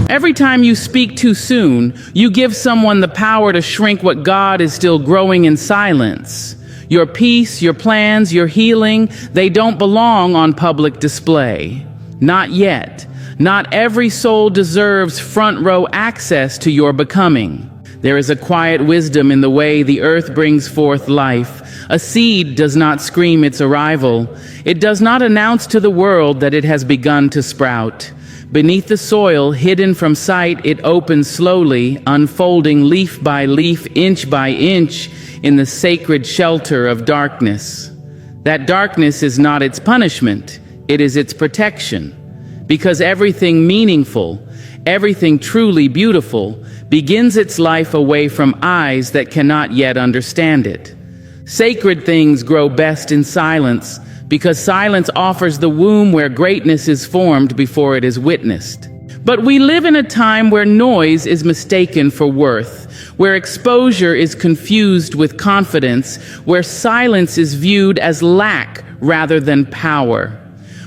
Every time you speak too soon, you give someone the power to shrink what God is still growing in silence. Your peace, your plans, your healing, they don't belong on public display. Not yet. Not every soul deserves front row access to your becoming. There is a quiet wisdom in the way the earth brings forth life. A seed does not scream its arrival. It does not announce to the world that it has begun to sprout. Beneath the soil, hidden from sight, it opens slowly, unfolding leaf by leaf, inch by inch, in the sacred shelter of darkness. That darkness is not its punishment, it is its protection. Because everything meaningful, everything truly beautiful, begins its life away from eyes that cannot yet understand it. Sacred things grow best in silence, because silence offers the womb where greatness is formed before it is witnessed. But we live in a time where noise is mistaken for worth, where exposure is confused with confidence, where silence is viewed as lack rather than power.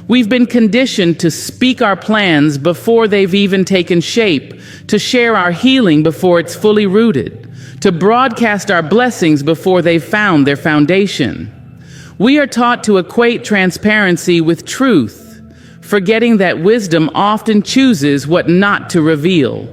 We've been conditioned to speak our plans before they've even taken shape, to share our healing before it's fully rooted, to broadcast our blessings before they've found their foundation. We are taught to equate transparency with truth, forgetting that wisdom often chooses what not to reveal.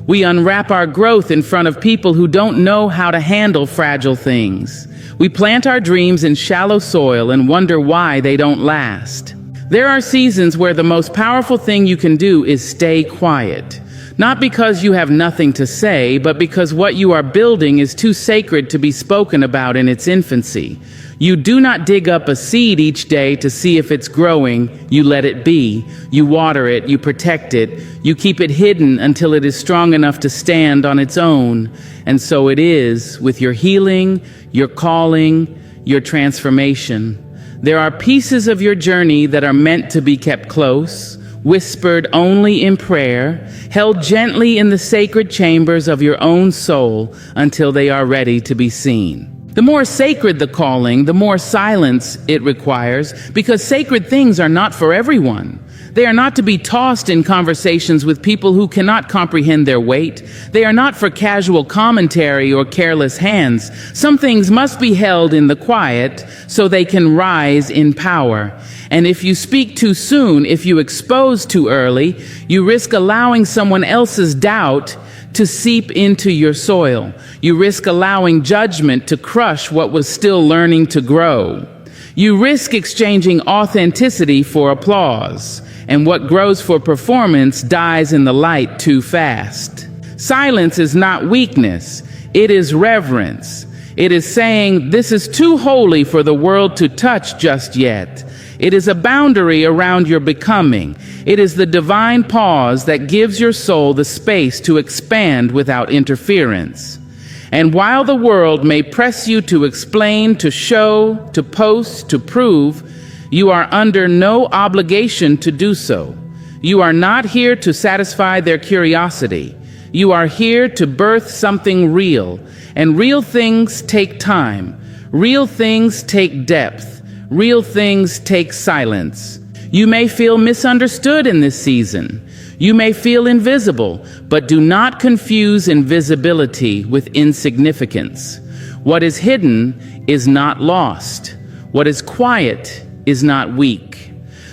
We unwrap our growth in front of people who don't know how to handle fragile things. We plant our dreams in shallow soil and wonder why they don't last. There are seasons where the most powerful thing you can do is stay quiet. Not because you have nothing to say, but because what you are building is too sacred to be spoken about in its infancy. You do not dig up a seed each day to see if it's growing. You let it be. You water it. You protect it. You keep it hidden until it is strong enough to stand on its own. And so it is with your healing, your calling, your transformation. There are pieces of your journey that are meant to be kept close, whispered only in prayer, held gently in the sacred chambers of your own soul until they are ready to be seen. The more sacred the calling, the more silence it requires, because sacred things are not for everyone. They are not to be tossed in conversations with people who cannot comprehend their weight. They are not for casual commentary or careless hands. Some things must be held in the quiet so they can rise in power. And if you speak too soon, if you expose too early, you risk allowing someone else's doubt to seep into your soil. You risk allowing judgment to crush what was still learning to grow. You risk exchanging authenticity for applause, and what grows for performance dies in the light too fast. Silence is not weakness, it is reverence. It is saying, this is too holy for the world to touch just yet. It is a boundary around your becoming. It is the divine pause that gives your soul the space to expand without interference. And while the world may press you to explain, to show, to post, to prove, you are under no obligation to do so. You are not here to satisfy their curiosity. You are here to birth something real. And real things take time. Real things take depth. Real things take silence. You may feel misunderstood in this season. You may feel invisible, but do not confuse invisibility with insignificance. What is hidden is not lost. What is quiet is not weak.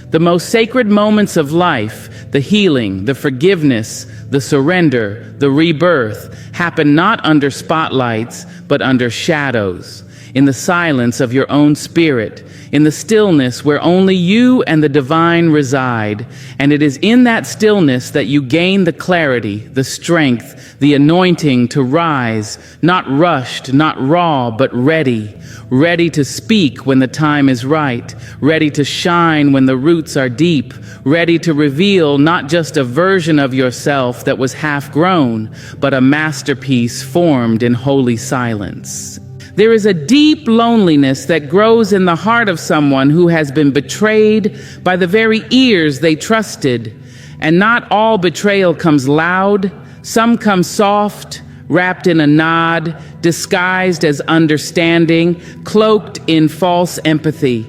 The most sacred moments of life, the healing, the forgiveness, the surrender, the rebirth, happen not under spotlights, but under shadows, in the silence of your own spirit, in the stillness where only you and the divine reside. And it is in that stillness that you gain the clarity, the strength, the anointing to rise, not rushed, not raw, but ready. Ready to speak when the time is right, ready to shine when the roots are deep, ready to reveal not just a version of yourself that was half grown, but a masterpiece formed in holy silence. There is a deep loneliness that grows in the heart of someone who has been betrayed by the very ears they trusted. And not all betrayal comes loud. Some come soft, wrapped in a nod, disguised as understanding, cloaked in false empathy.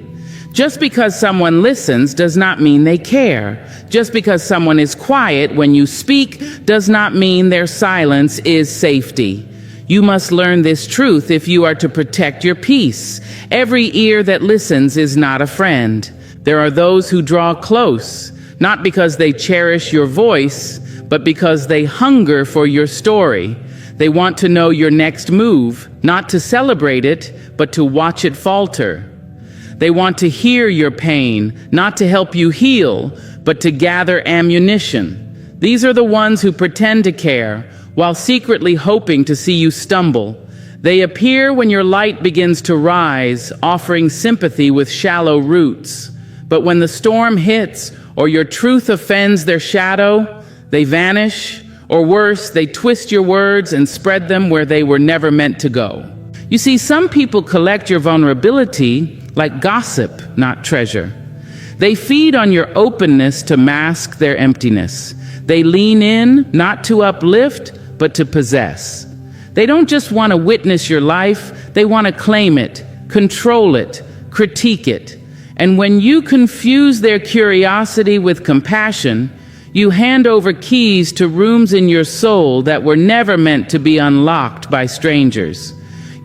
Just because someone listens does not mean they care. Just because someone is quiet when you speak does not mean their silence is safety. You must learn this truth if you are to protect your peace. Every ear that listens is not a friend. There are those who draw close, not because they cherish your voice, but because they hunger for your story. They want to know your next move, not to celebrate it, but to watch it falter. They want to hear your pain, not to help you heal, but to gather ammunition. These are the ones who pretend to care, while secretly hoping to see you stumble. They appear when your light begins to rise, offering sympathy with shallow roots. But when the storm hits, or your truth offends their shadow, they vanish, or worse, they twist your words and spread them where they were never meant to go. You see, some people collect your vulnerability like gossip, not treasure. They feed on your openness to mask their emptiness. They lean in, not to uplift, but to possess. They don't just want to witness your life, they want to claim it, control it, critique it. And when you confuse their curiosity with compassion, you hand over keys to rooms in your soul that were never meant to be unlocked by strangers.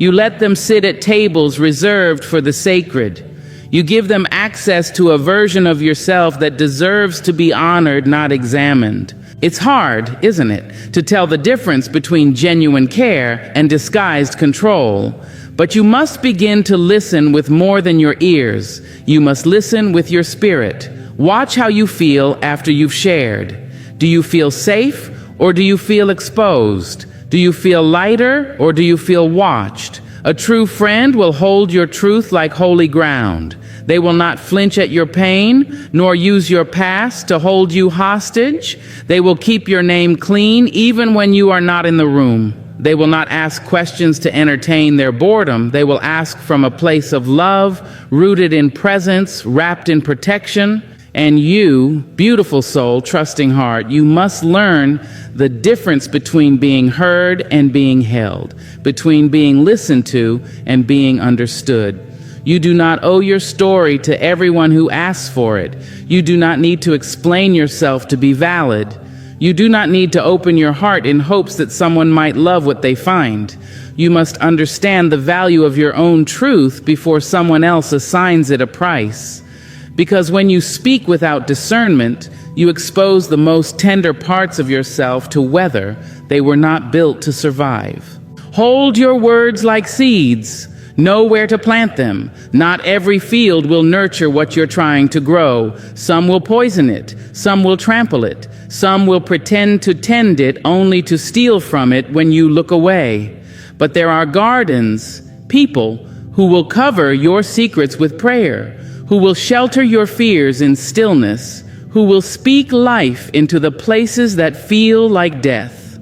You let them sit at tables reserved for the sacred. You give them access to a version of yourself that deserves to be honored, not examined. It's hard, isn't it, to tell the difference between genuine care and disguised control. But you must begin to listen with more than your ears. You must listen with your spirit. Watch how you feel after you've shared. Do you feel safe or do you feel exposed? Do you feel lighter or do you feel watched? A true friend will hold your truth like holy ground. They will not flinch at your pain, nor use your past to hold you hostage. They will keep your name clean even when you are not in the room. They will not ask questions to entertain their boredom. They will ask from a place of love, rooted in presence, wrapped in protection. And you, beautiful soul, trusting heart, you must learn the difference between being heard and being held, between being listened to and being understood. You do not owe your story to everyone who asks for it. You do not need to explain yourself to be valid. You do not need to open your heart in hopes that someone might love what they find. You must understand the value of your own truth before someone else assigns it a price. Because when you speak without discernment, you expose the most tender parts of yourself to weather they were not built to survive. Hold your words like seeds. Know where to plant them. Not every field will nurture what you're trying to grow. Some will poison it. Some will trample it. Some will pretend to tend it only to steal from it when you look away. But there are gardens, people, who will cover your secrets with prayer, who will shelter your fears in stillness, who will speak life into the places that feel like death.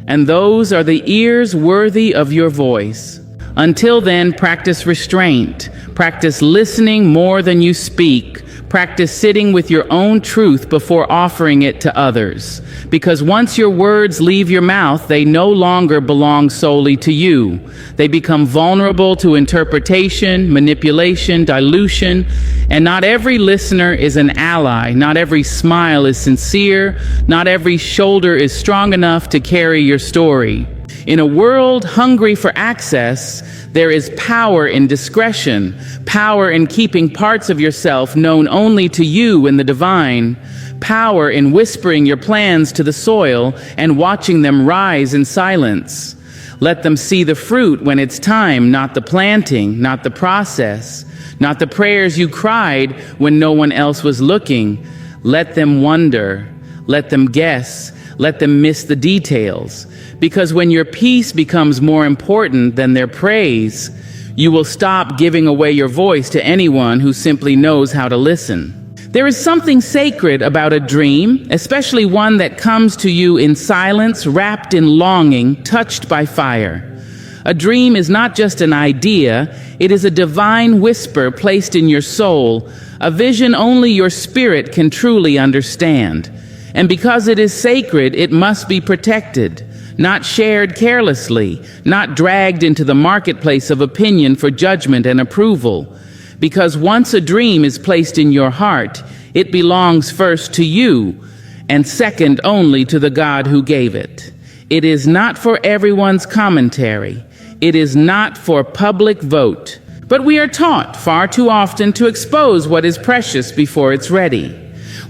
And those are the ears worthy of your voice. Until then, practice restraint. Practice listening more than you speak. Practice sitting with your own truth before offering it to others. Because once your words leave your mouth, they no longer belong solely to you. They become vulnerable to interpretation, manipulation, dilution, and not every listener is an ally. Not every smile is sincere. Not every shoulder is strong enough to carry your story. In a world hungry for access, there is power in discretion, power in keeping parts of yourself known only to you and the divine, power in whispering your plans to the soil and watching them rise in silence. Let them see the fruit when it's time, not the planting, not the process, not the prayers you cried when no one else was looking. Let them wonder, let them guess, let them miss the details. Because when your peace becomes more important than their praise, you will stop giving away your voice to anyone who simply knows how to listen. There is something sacred about a dream, especially one that comes to you in silence, wrapped in longing, touched by fire. A dream is not just an idea, it is a divine whisper placed in your soul, a vision only your spirit can truly understand. And because it is sacred, it must be protected. Not shared carelessly, not dragged into the marketplace of opinion for judgment and approval. Because once a dream is placed in your heart, it belongs first to you and second only to the God who gave it. It is not for everyone's commentary. It is not for public vote. But we are taught far too often to expose what is precious before it's ready.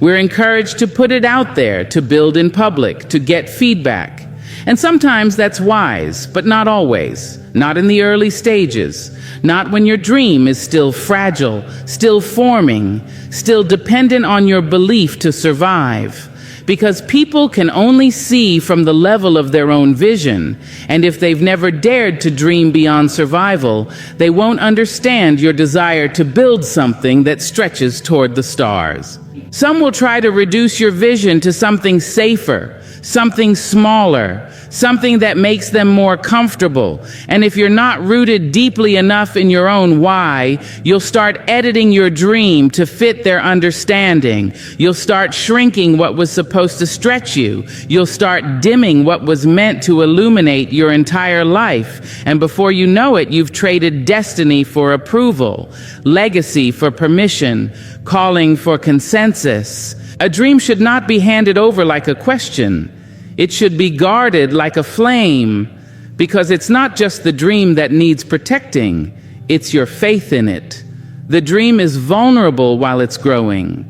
We're encouraged to put it out there, to build in public, to get feedback. And sometimes that's wise, but not always. Not in the early stages. Not when your dream is still fragile, still forming, still dependent on your belief to survive. Because people can only see from the level of their own vision, and if they've never dared to dream beyond survival, they won't understand your desire to build something that stretches toward the stars. Some will try to reduce your vision to something safer, something smaller, something that makes them more comfortable. And if you're not rooted deeply enough in your own why, you'll start editing your dream to fit their understanding. You'll start shrinking what was supposed to stretch you. You'll start dimming what was meant to illuminate your entire life. And before you know it, you've traded destiny for approval, legacy for permission, calling for consensus. A dream should not be handed over like a question. It should be guarded like a flame, because it's not just the dream that needs protecting, it's your faith in it. The dream is vulnerable while it's growing.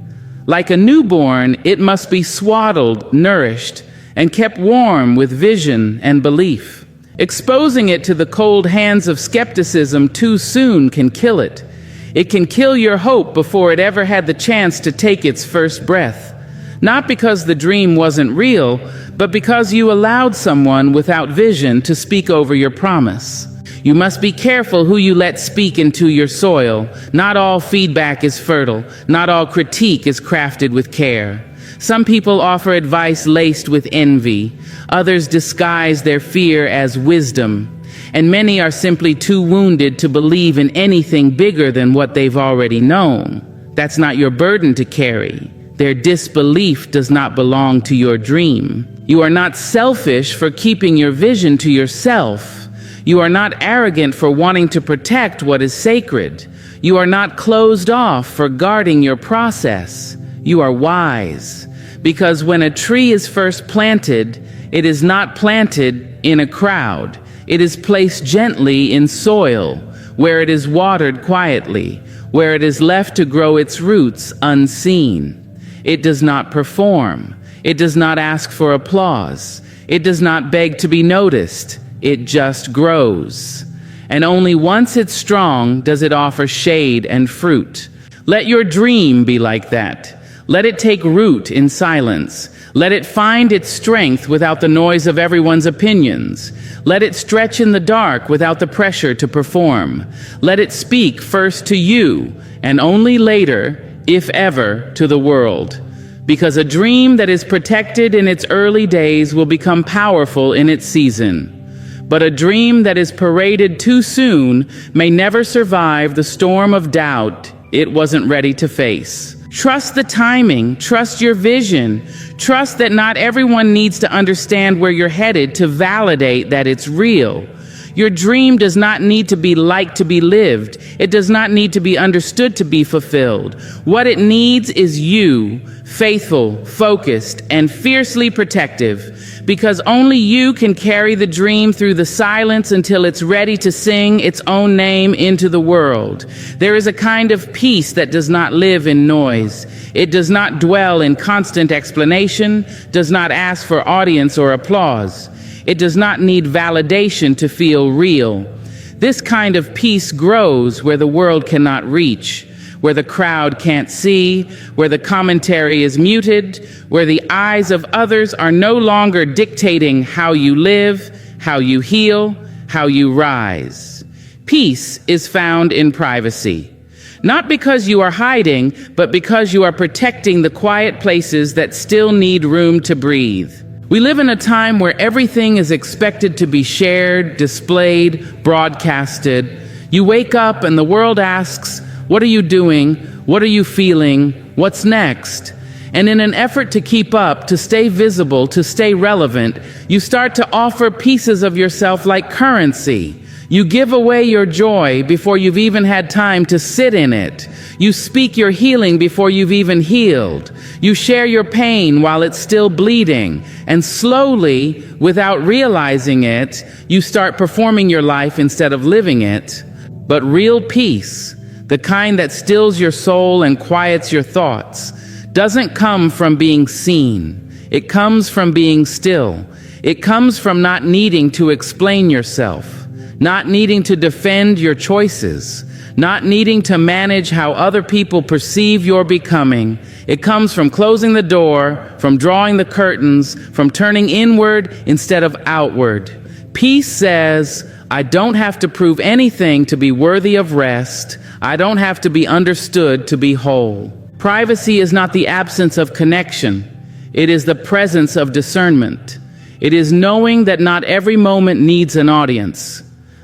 Like a newborn, it must be swaddled, nourished, and kept warm with vision and belief. Exposing it to the cold hands of skepticism too soon can kill it. It can kill your hope before it ever had the chance to take its first breath. Not because the dream wasn't real, but because you allowed someone without vision to speak over your promise. You must be careful who you let speak into your soil. Not all feedback is fertile. Not all critique is crafted with care. Some people offer advice laced with envy. Others disguise their fear as wisdom. And many are simply too wounded to believe in anything bigger than what they've already known. That's not your burden to carry. Their disbelief does not belong to your dream. You are not selfish for keeping your vision to yourself. You are not arrogant for wanting to protect what is sacred. You are not closed off for guarding your process. You are wise. Because when a tree is first planted, it is not planted in a crowd. It is placed gently in soil, where it is watered quietly, where it is left to grow its roots unseen. It does not perform. It does not ask for applause. It does not beg to be noticed. It just grows. And only once it's strong does it offer shade and fruit. Let your dream be like that. Let it take root in silence. Let it find its strength without the noise of everyone's opinions. Let it stretch in the dark without the pressure to perform. Let it speak first to you and only later, if ever, to the world. Because a dream that is protected in its early days will become powerful in its season. But a dream that is paraded too soon may never survive the storm of doubt it wasn't ready to face. Trust the timing, trust your vision, trust that not everyone needs to understand where you're headed to validate that it's real. Your dream does not need to be liked to be lived. It does not need to be understood to be fulfilled. What it needs is you, faithful, focused, and fiercely protective, because only you can carry the dream through the silence until it's ready to sing its own name into the world. There is a kind of peace that does not live in noise. It does not dwell in constant explanation, does not ask for audience or applause. It does not need validation to feel real. This kind of peace grows where the world cannot reach, where the crowd can't see, where the commentary is muted, where the eyes of others are no longer dictating how you live, how you heal, how you rise. Peace is found in privacy. Not because you are hiding, but because you are protecting the quiet places that still need room to breathe. We live in a time where everything is expected to be shared, displayed, broadcasted. You wake up and the world asks, "What are you doing? What are you feeling? What's next?" And in an effort to keep up, to stay visible, to stay relevant, you start to offer pieces of yourself like currency. You give away your joy before you've even had time to sit in it. You speak your healing before you've even healed. You share your pain while it's still bleeding. And slowly, without realizing it, you start performing your life instead of living it. But real peace, the kind that stills your soul and quiets your thoughts, doesn't come from being seen. It comes from being still. It comes from not needing to explain yourself. Not needing to defend your choices, not needing to manage how other people perceive your becoming. It comes from closing the door, from drawing the curtains, from turning inward instead of outward. Peace says, I don't have to prove anything to be worthy of rest. I don't have to be understood to be whole. Privacy is not the absence of connection. It is the presence of discernment. It is knowing that not every moment needs an audience.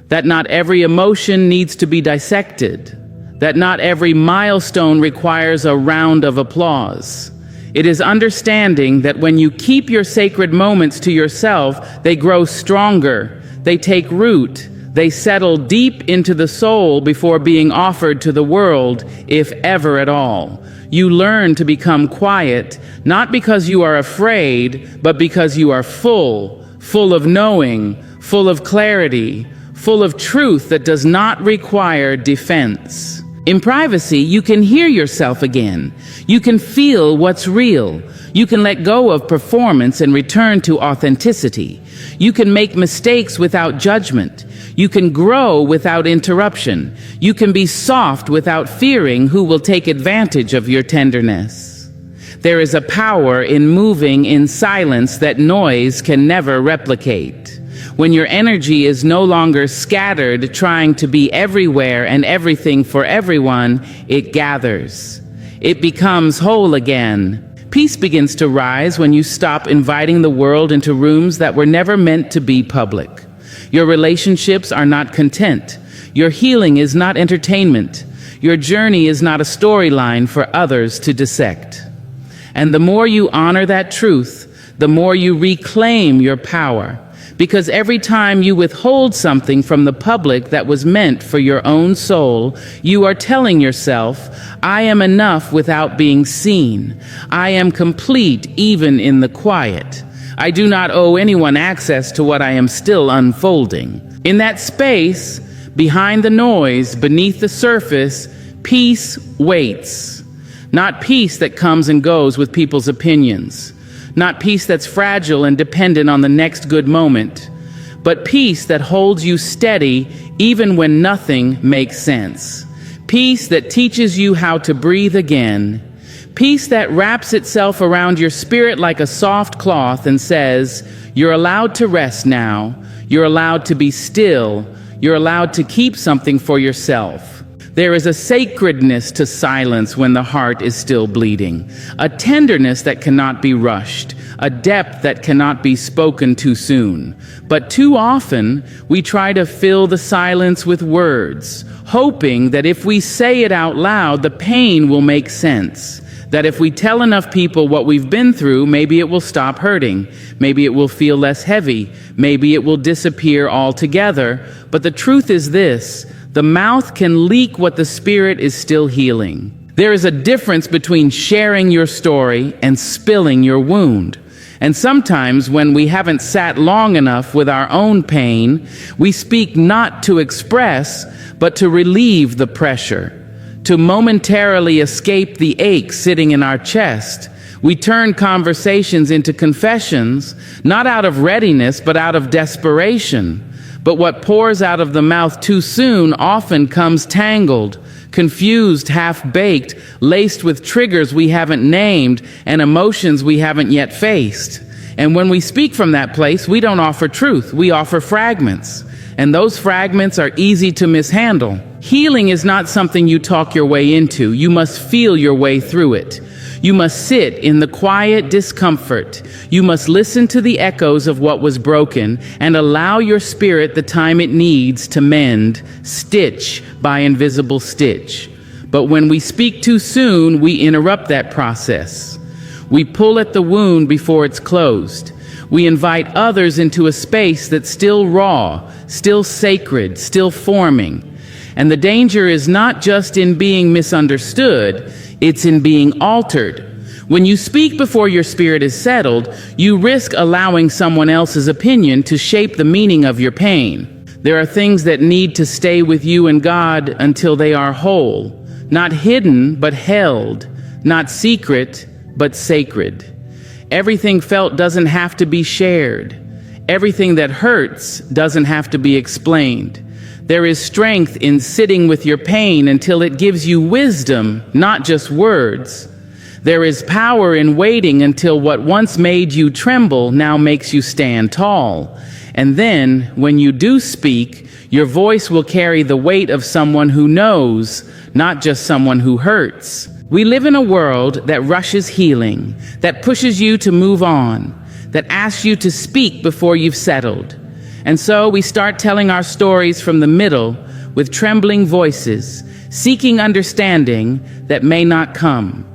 That not every emotion needs to be dissected, that not every milestone requires a round of applause. It is understanding that when you keep your sacred moments to yourself, they grow stronger, they take root, they settle deep into the soul before being offered to the world, if ever at all. You learn to become quiet, not because you are afraid, but because you are full of knowing, full of clarity, full of truth that does not require defense. In privacy, you can hear yourself again. You can feel what's real. You can let go of performance and return to authenticity. You can make mistakes without judgment. You can grow without interruption. You can be soft without fearing who will take advantage of your tenderness. There is a power in moving in silence that noise can never replicate. When your energy is no longer scattered, trying to be everywhere and everything for everyone, it gathers. It becomes whole again. Peace begins to rise when you stop inviting the world into rooms that were never meant to be public. Your relationships are not content. Your healing is not entertainment. Your journey is not a storyline for others to dissect. And the more you honor that truth, the more you reclaim your power. Because every time you withhold something from the public that was meant for your own soul, you are telling yourself, I am enough without being seen. I am complete even in the quiet. I do not owe anyone access to what I am still unfolding. In that space, behind the noise, beneath the surface, peace waits. Not peace that comes and goes with people's opinions. Not peace that's fragile and dependent on the next good moment, but peace that holds you steady even when nothing makes sense. Peace that teaches you how to breathe again. Peace that wraps itself around your spirit like a soft cloth and says, you're allowed to rest now. You're allowed to be still. You're allowed to keep something for yourself. There is a sacredness to silence when the heart is still bleeding, a tenderness that cannot be rushed, a depth that cannot be spoken too soon. But too often, we try to fill the silence with words, hoping that if we say it out loud, the pain will make sense. That if we tell enough people what we've been through, maybe it will stop hurting. Maybe it will feel less heavy. Maybe it will disappear altogether. But the truth is this: the mouth can leak what the spirit is still healing. There is a difference between sharing your story and spilling your wound. And sometimes when we haven't sat long enough with our own pain, we speak not to express, but to relieve the pressure, to momentarily escape the ache sitting in our chest. We turn conversations into confessions, not out of readiness, but out of desperation. But what pours out of the mouth too soon often comes tangled, confused, half-baked, laced with triggers we haven't named and emotions we haven't yet faced. And when we speak from that place, we don't offer truth, we offer fragments. And those fragments are easy to mishandle. Healing is not something you talk your way into. You must feel your way through it. You must sit in the quiet discomfort. You must listen to the echoes of what was broken and allow your spirit the time it needs to mend, stitch by invisible stitch. But when we speak too soon, we interrupt that process. We pull at the wound before it's closed. We invite others into a space that's still raw, still sacred, still forming. And the danger is not just in being misunderstood, it's in being altered. When you speak before your spirit is settled, you risk allowing someone else's opinion to shape the meaning of your pain. There are things that need to stay with you and God until they are whole, not hidden but held, not secret but sacred. Everything felt doesn't have to be shared. Everything that hurts doesn't have to be explained. There is strength in sitting with your pain until it gives you wisdom, not just words. There is power in waiting until what once made you tremble now makes you stand tall. And then, when you do speak, your voice will carry the weight of someone who knows, not just someone who hurts. We live in a world that rushes healing, that pushes you to move on, that asks you to speak before you've settled. And so we start telling our stories from the middle with trembling voices, seeking understanding that may not come.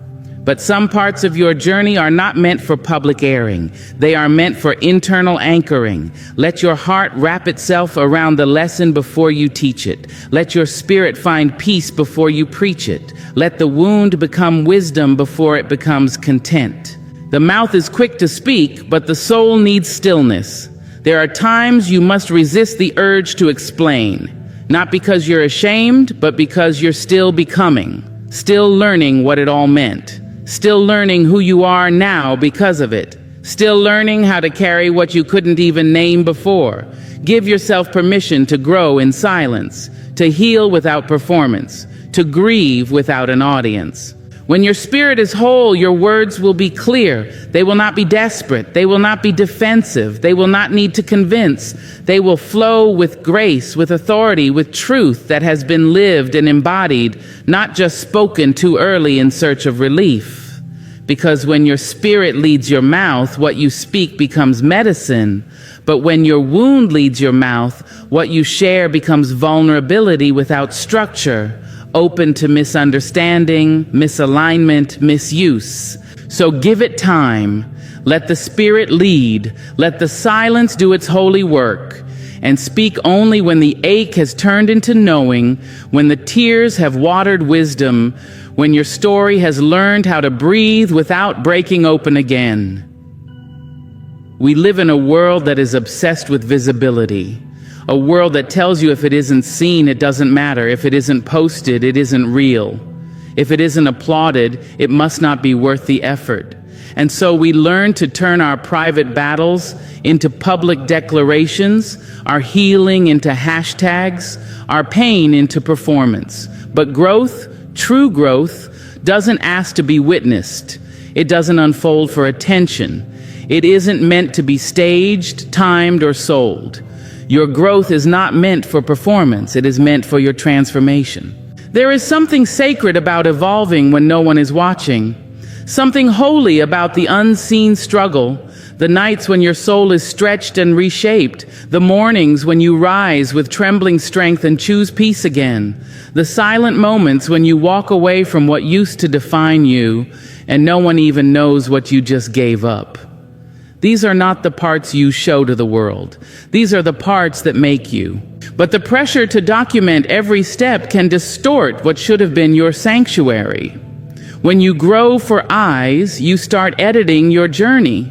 But some parts of your journey are not meant for public airing. They are meant for internal anchoring. Let your heart wrap itself around the lesson before you teach it. Let your spirit find peace before you preach it. Let the wound become wisdom before it becomes content. The mouth is quick to speak, but the soul needs stillness. There are times you must resist the urge to explain, not because you're ashamed, but because you're still becoming, still learning what it all meant. Still learning who you are now because of it. Still learning how to carry what you couldn't even name before. Give yourself permission to grow in silence, to heal without performance, to grieve without an audience. When your spirit is whole, your words will be clear. They will not be desperate. They will not be defensive. They will not need to convince. They will flow with grace, with authority, with truth that has been lived and embodied, not just spoken too early in search of relief. Because when your spirit leads your mouth, what you speak becomes medicine. But when your wound leads your mouth, what you share becomes vulnerability without structure, open to misunderstanding, misalignment, misuse. So give it time. Let the Spirit lead. Let the silence do its holy work. And speak only when the ache has turned into knowing, when the tears have watered wisdom, when your story has learned how to breathe without breaking open again. We live in a world that is obsessed with visibility. A world that tells you if it isn't seen, it doesn't matter. If it isn't posted, it isn't real. If it isn't applauded, it must not be worth the effort. And so we learn to turn our private battles into public declarations, our healing into hashtags, our pain into performance. But growth, true growth, doesn't ask to be witnessed. It doesn't unfold for attention. It isn't meant to be staged, timed, or sold. Your growth is not meant for performance. It is meant for your transformation. There is something sacred about evolving when no one is watching. Something holy about the unseen struggle, the nights when your soul is stretched and reshaped, the mornings when you rise with trembling strength and choose peace again, the silent moments when you walk away from what used to define you and no one even knows what you just gave up. These are not the parts you show to the world. These are the parts that make you. But the pressure to document every step can distort what should have been your sanctuary. When you grow for eyes, you start editing your journey.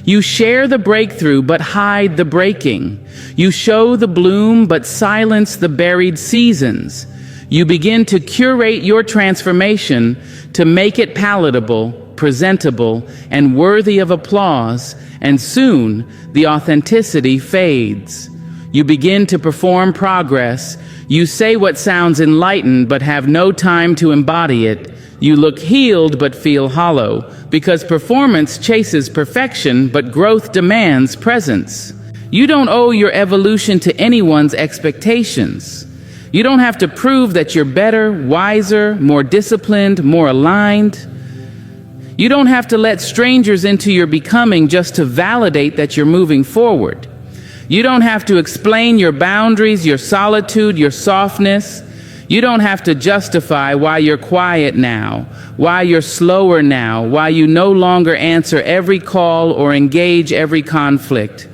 You share the breakthrough but hide the breaking. You show the bloom but silence the buried seasons. You begin to curate your transformation to make it palatable, presentable, and worthy of applause, and soon the authenticity fades. You begin to perform progress. You say what sounds enlightened but have no time to embody it. You look healed but feel hollow, because performance chases perfection, but growth demands presence. You don't owe your evolution to anyone's expectations. You don't have to prove that you're better, wiser, more disciplined, more aligned. You don't have to let strangers into your becoming just to validate that you're moving forward. You don't have to explain your boundaries, your solitude, your softness. You don't have to justify why you're quiet now, why you're slower now, why you no longer answer every call or engage every conflict.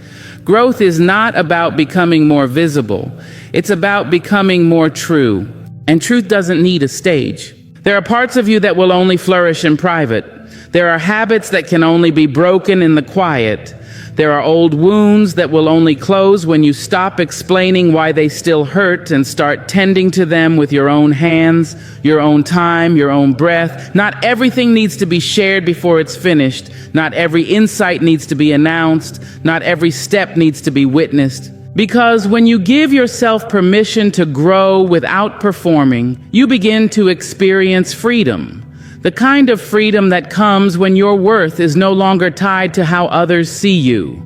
Growth is not about becoming more visible. It's about becoming more true. And truth doesn't need a stage. There are parts of you that will only flourish in private. There are habits that can only be broken in the quiet. There are old wounds that will only close when you stop explaining why they still hurt and start tending to them with your own hands, your own time, your own breath. Not everything needs to be shared before it's finished. Not every insight needs to be announced. Not every step needs to be witnessed. Because when you give yourself permission to grow without performing, you begin to experience freedom. The kind of freedom that comes when your worth is no longer tied to how others see you,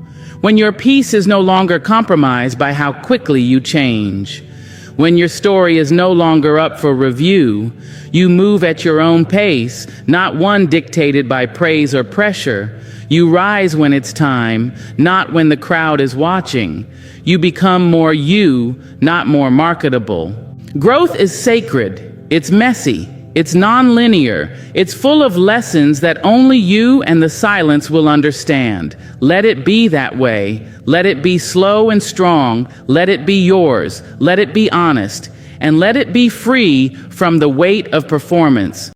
when your peace is no longer compromised by how quickly you change, when your story is no longer up for review. You move at your own pace, not one dictated by praise or pressure. You rise when it's time, not when the crowd is watching. You become more you, not more marketable. Growth is sacred. It's messy. It's non-linear. It's full of lessons that only you and the silence will understand. Let it be that way. Let it be slow and strong. Let it be yours. Let it be honest. And let it be free from the weight of performance.